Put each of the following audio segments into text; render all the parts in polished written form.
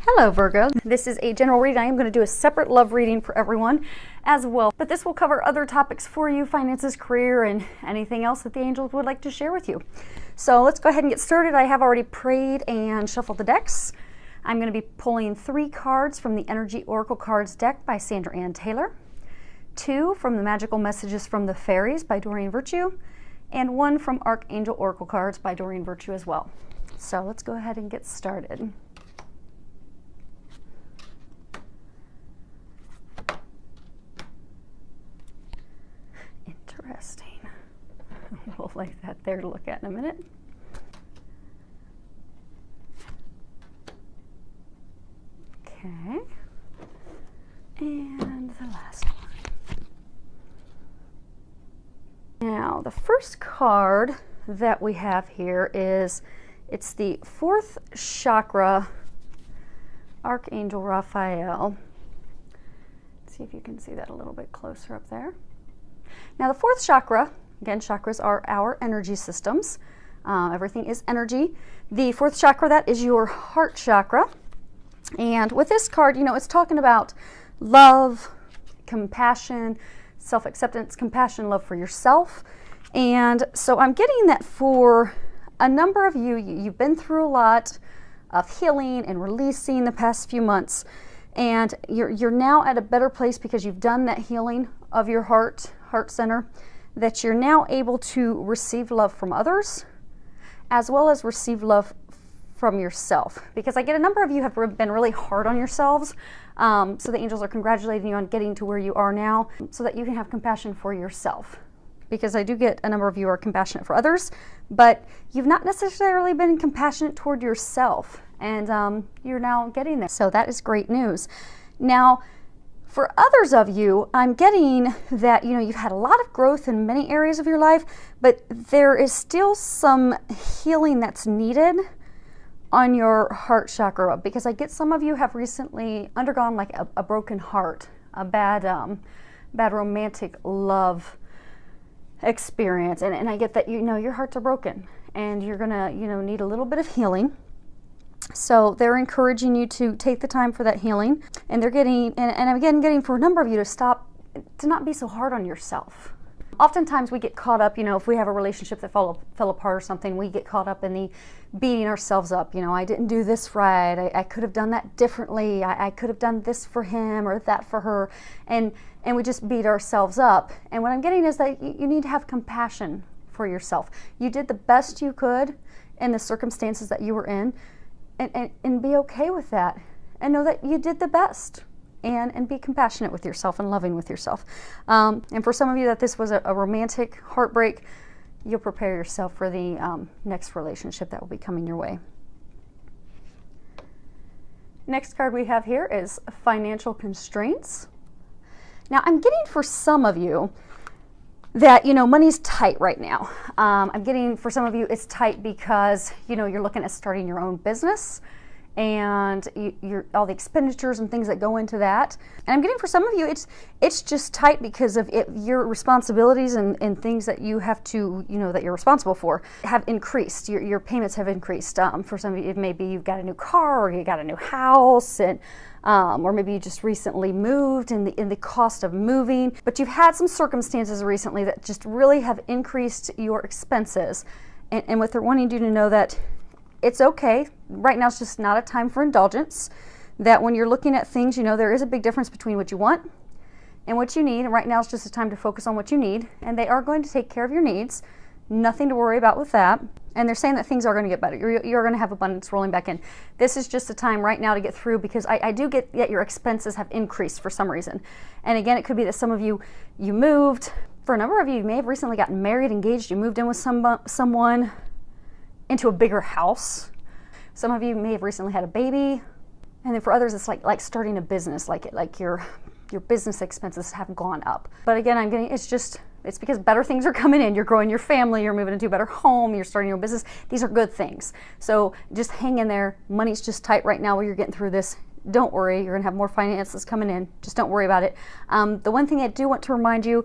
Hello Virgo, this is a general reading. I am going to do a separate love reading for everyone as well, but this will cover other topics for you, finances, career, and anything else that the angels would like to share with you. So let's go ahead and get started. I have already prayed and shuffled the decks. I'm going to be pulling 3 cards from the Energy Oracle Cards deck by Sandra Ann Taylor, 2 from the Magical Messages from the Fairies by Doreen Virtue, and 1 from Archangel Oracle Cards by Doreen Virtue as well. So let's go ahead and get started. Interesting. We'll lay that there to look at in a minute. Okay. And the last one. Now, the first card that we have here is, it's the 4th chakra, Archangel Raphael. Let's see if you can see that a little bit closer up there. Now the 4th chakra, again, chakras are our energy systems. Everything is energy. The 4th chakra, that is your heart chakra. And with this card, you know, it's talking about love, compassion, self-acceptance, compassion, love for yourself. And so I'm getting that for a number of you, you've been through a lot of healing and releasing the past few months. And you're now at a better place because you've done that healing of your heart center, that you're now able to receive love from others as well as receive love from yourself. Because I get a number of you have been really hard on yourselves, so the angels are congratulating you on getting to where you are now so that you can have compassion for yourself. Because I do get a number of you are compassionate for others, but you've not necessarily been compassionate toward yourself, and you're now getting there. So that is great news. Now, for others of you, I'm getting that, you know, you've had a lot of growth in many areas of your life, but there is still some healing that's needed on your heart chakra, because I get some of you have recently undergone like a broken heart, a bad romantic love experience, and I get that, you know, your hearts are broken and you're gonna, you know, need a little bit of healing. So they're encouraging you to take the time for that healing, and they're getting, and I'm again getting for a number of you to not be so hard on yourself. Oftentimes we get caught up, you know, if we have a relationship that fell apart or something, we get caught up in the beating ourselves up. You know, I didn't do this right. I could have done that differently. I could have done this for him or that for her, and we just beat ourselves up. And what I'm getting is that you need to have compassion for yourself. You did the best you could in the circumstances that you were in. And be okay with that, and know that you did the best, and be compassionate with yourself and loving with yourself. And for some of you that this was a romantic heartbreak, you'll prepare yourself for the next relationship that will be coming your way. Next card we have here is financial constraints. Now I'm getting for some of you that, you know, money's tight right now. I'm getting for some of you it's tight because, you know, you're looking at starting your own business, and you're all the expenditures and things that go into that. And I'm getting for some of you it's just tight because of your responsibilities and things that you have to, you know, that you're responsible for have increased. Your payments have increased. For some of you, it may be you've got a new car, or you got a new house, and or maybe you just recently moved, and the cost of moving. But you've had some circumstances recently that just really have increased your expenses. And what they're wanting you to know that it's okay. Right now it's just not a time for indulgence. That when you're looking at things, you know, there is a big difference between what you want and what you need. And right now it's just a time to focus on what you need. And they are going to take care of your needs. Nothing to worry about with that. And they're saying that things are going to get better. You're going to have abundance rolling back in. This is just a time right now to get through, because I do get that your expenses have increased for some reason. And again, it could be that some of you moved. For a number of you, you may have recently gotten married, engaged. You moved in with someone into a bigger house. Some of you may have recently had a baby. And then for others, it's like starting a business, like your business expenses have gone up. But again, I'm getting, it's because better things are coming in. You're growing your family, you're moving into a better home, you're starting your own business. These are good things. So just hang in there. Money's just tight right now while you're getting through this. Don't worry, you're gonna have more finances coming in. Just don't worry about it. The one thing I do want to remind you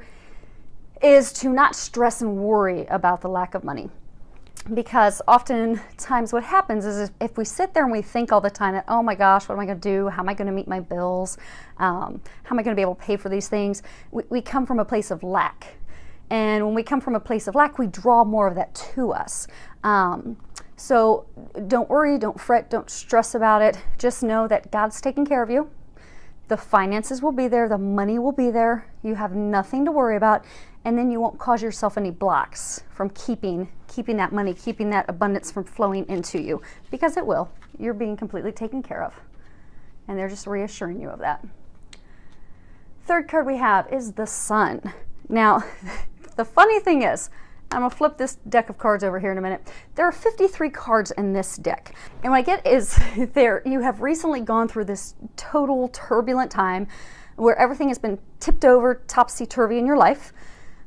is to not stress and worry about the lack of money. Because oftentimes what happens is if we sit there and we think all the time that, oh my gosh, what am I going to do? How am I going to meet my bills? How am I going to be able to pay for these things? We come from a place of lack. And when we come from a place of lack, we draw more of that to us. So don't worry, don't fret, don't stress about it. Just know that God's taking care of you. The finances will be there, the money will be there. You have nothing to worry about, and then you won't cause yourself any blocks from keeping that money, keeping that abundance from flowing into you, because it will. You're being completely taken care of, and they're just reassuring you of that. Third card we have is the Sun. Now, the funny thing is, I'm going to flip this deck of cards over here in a minute. There are 53 cards in this deck. And what I get is you have recently gone through this total turbulent time where everything has been tipped over, topsy-turvy in your life,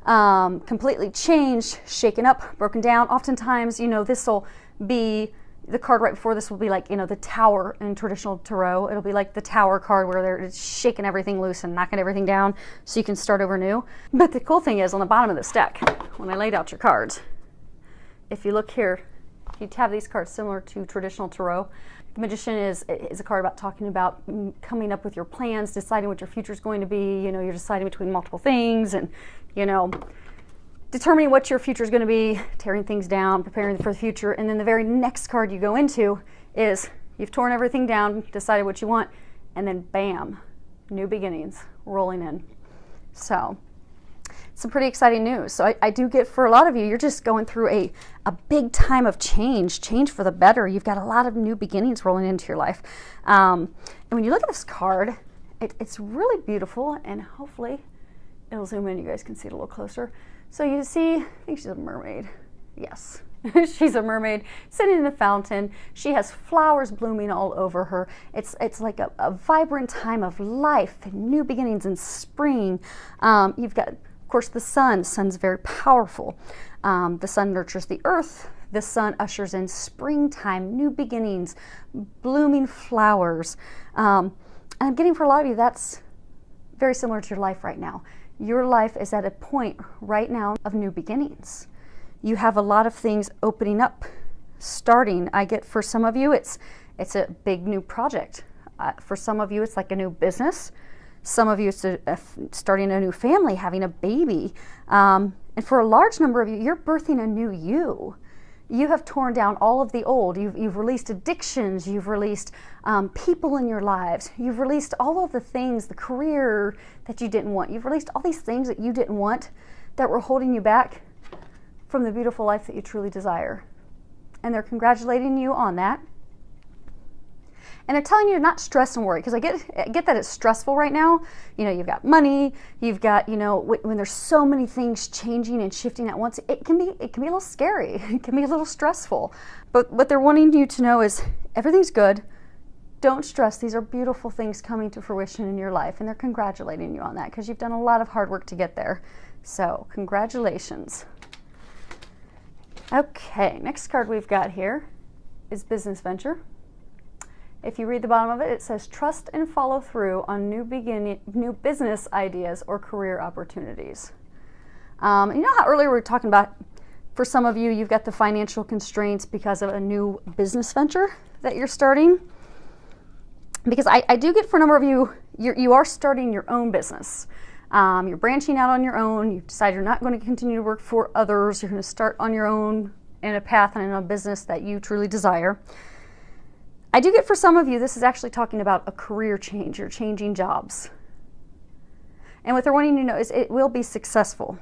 completely changed, shaken up, broken down. Oftentimes, this will be, the card right before this will be like, the Tower in traditional tarot. It'll be like the Tower card where they're shaking everything loose and knocking everything down so you can start over new. But the cool thing is on the bottom of this deck, when I laid out your cards, if you look here, you'd have these cards similar to traditional tarot. The Magician is a card about talking about coming up with your plans, deciding what your future is going to be. You're deciding between multiple things and, determining what your future is going to be, tearing things down, preparing for the future. And then the very next card you go into is you've torn everything down, decided what you want, and then bam, new beginnings rolling in. So some pretty exciting news. So I do get, for a lot of you, you're just going through a big time of change for the better. You've got a lot of new beginnings rolling into your life. And when you look at this card, it's really beautiful, and hopefully it'll zoom in, you guys can see it a little closer. So you see, I think she's a mermaid. Yes, she's a mermaid sitting in a fountain. She has flowers blooming all over her. It's like a vibrant time of life and new beginnings and spring. You've got, of course, the sun. The sun's very powerful. The sun nurtures the earth. The sun ushers in springtime, new beginnings, blooming flowers. And I'm getting, for a lot of you, that's very similar to your life right now. Your life is at a point right now of new beginnings. You have a lot of things opening up, starting. I get, for some of you, it's a big new project. For some of you, it's like a new business. Some of you, it's starting a new family, having a baby. And for a large number of you, you're birthing a new you. You have torn down all of the old. You've released addictions. You've released people in your lives. You've released all of the things, the career that you didn't want. You've released all these things that you didn't want that were holding you back from the beautiful life that you truly desire. And they're congratulating you on that. And they're telling you to not stress and worry, because I get that it's stressful right now. You've got money, you've got, when there's so many things changing and shifting at once, it can be a little scary. It can be a little stressful. But what they're wanting you to know is everything's good. Don't stress. These are beautiful things coming to fruition in your life, and they're congratulating you on that because you've done a lot of hard work to get there. So congratulations. Okay, next card we've got here is Business Venture. If you read the bottom of it, it says trust and follow through on new business ideas or career opportunities. You know how earlier we were talking about, for some of you, you've got the financial constraints because of a new business venture that you're starting? Because I do get, for a number of you, you are starting your own business. You're branching out on your own. You've decided you're not going to continue to work for others. You're going to start on your own in a path and in a business that you truly desire. I do get, for some of you, this is actually talking about a career change. You're changing jobs. And what they're wanting you to know is it will be successful.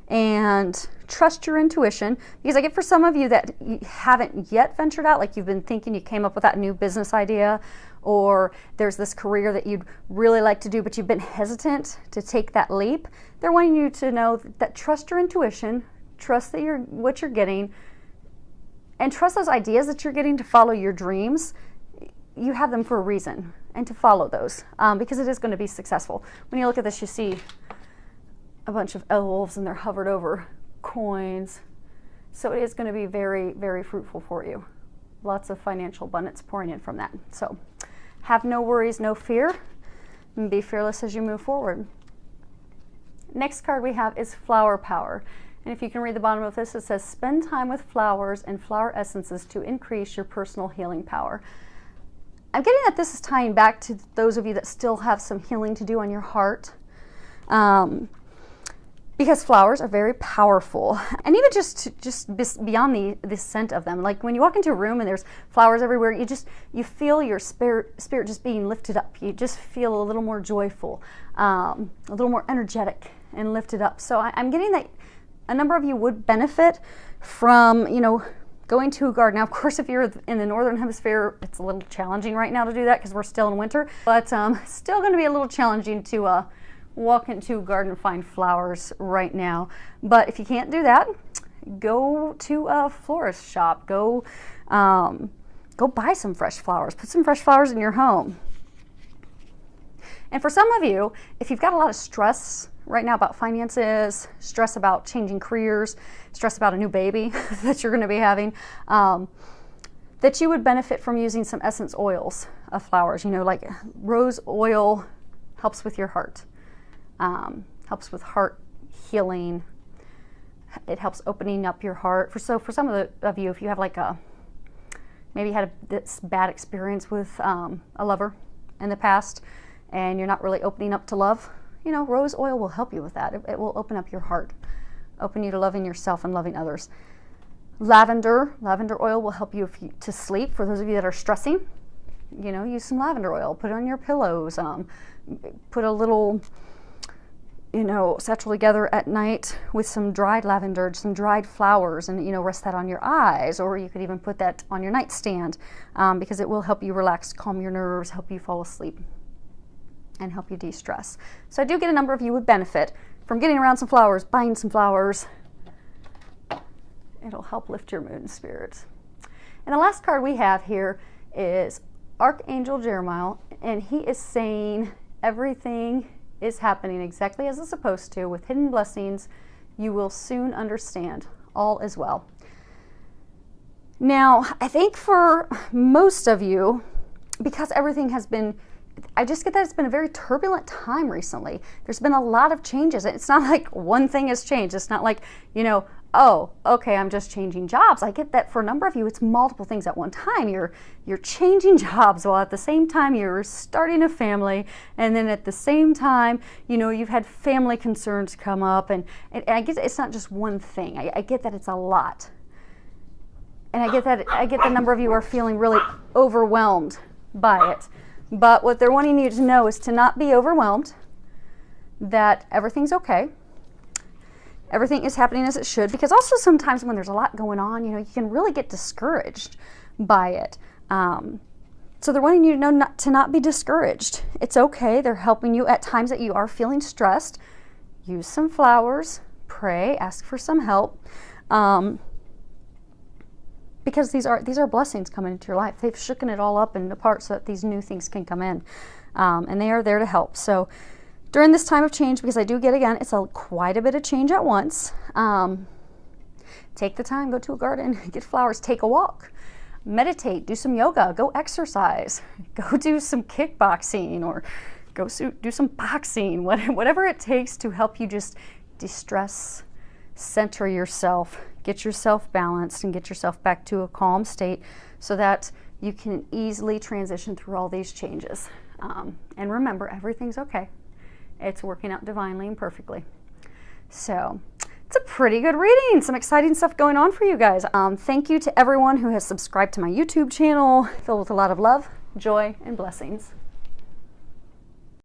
And trust your intuition, because I get, for some of you that you haven't yet ventured out, like you've been thinking, you came up with that new business idea, or there's this career that you'd really like to do, but you've been hesitant to take that leap. They're wanting you to know that trust your intuition, trust that what you're getting, and trust those ideas that you're getting to follow your dreams. You have them for a reason, and to follow those, because it is going to be successful. When you look at this, you see a bunch of elves, and they're hovered over coins. So it is going to be very, very fruitful for you. Lots of financial abundance pouring in from that. So have no worries, no fear, and be fearless as you move forward. Next card we have is Flower Power. And if you can read the bottom of this, it says, spend time with flowers and flower essences to increase your personal healing power. I'm getting that this is tying back to those of you that still have some healing to do on your heart. Because flowers are very powerful, and even just beyond the scent of them. Like when you walk into a room and there's flowers everywhere, you feel your spirit just being lifted up. You just feel a little more joyful, a little more energetic and lifted up. So I'm getting that a number of you would benefit from, you know, going to a garden. Now, of course, if you're in the northern hemisphere, it's a little challenging right now to do that because we're still in winter, but still going to be a little challenging to walk into a garden and find flowers right now. But if you can't do that, go to a florist shop. Go buy some fresh flowers. Put some fresh flowers in your home. And for some of you, if you've got a lot of stress right now about finances, stress about changing careers, stress about a new baby that you're going to be having, that you would benefit from using some essence oils of flowers. You know, like rose oil helps with your heart. Helps with heart healing. It helps opening up your heart. For some of you, if you have like maybe had this bad experience with a lover in the past, and you're not really opening up to love, you know, rose oil will help you with that. It will open up your heart, open you to loving yourself and loving others. Lavender oil will help you to sleep. For those of you that are stressing, you know, use some lavender oil. Put it on your pillows. Put a little, you know, satchel together at night with some dried lavender, some dried flowers, and, you know, rest that on your eyes, or you could even put that on your nightstand, because it will help you relax, calm your nerves, help you fall asleep, and help you de-stress. So I do get a number of you would benefit from getting around some flowers, buying some flowers. It'll help lift your mood and spirits. And the last card we have here is Archangel Jeremiah, and he is saying everything is happening exactly as it's supposed to. With hidden blessings, you will soon understand. All is well. Now, I think for most of you, because everything has been, I just get that it's been a very turbulent time recently. There's been a lot of changes. It's not like one thing has changed. It's not like, you know, oh, okay, I'm just changing jobs. I get that for a number of you, it's multiple things at one time. You're changing jobs while at the same time you're starting a family, and then at the same time, you know, you've had family concerns come up, and I get it's not just one thing. I get that it's a lot. And I get the number of you are feeling really overwhelmed by it. But what they're wanting you to know is to not be overwhelmed, that everything's okay. Everything is happening as it should, because also sometimes when there's a lot going on, you know, you can really get discouraged by it. So they're wanting you to know to not be discouraged. It's okay. They're helping you at times that you are feeling stressed. Use some flowers, pray, ask for some help, because these are blessings coming into your life. They've shooken it all up and apart so that these new things can come in, and they are there to help. So during this time of change, because I do get, again, it's quite a bit of change at once, take the time, go to a garden, get flowers, take a walk, meditate, do some yoga, go exercise, go do some kickboxing, or go do some boxing, whatever it takes to help you just de-stress, center yourself, get yourself balanced, and get yourself back to a calm state so that you can easily transition through all these changes. And remember, everything's okay. It's working out divinely and perfectly. So it's a pretty good reading. Some exciting stuff going on for you guys. Thank you to everyone who has subscribed to my YouTube channel, filled with a lot of love, joy, and blessings.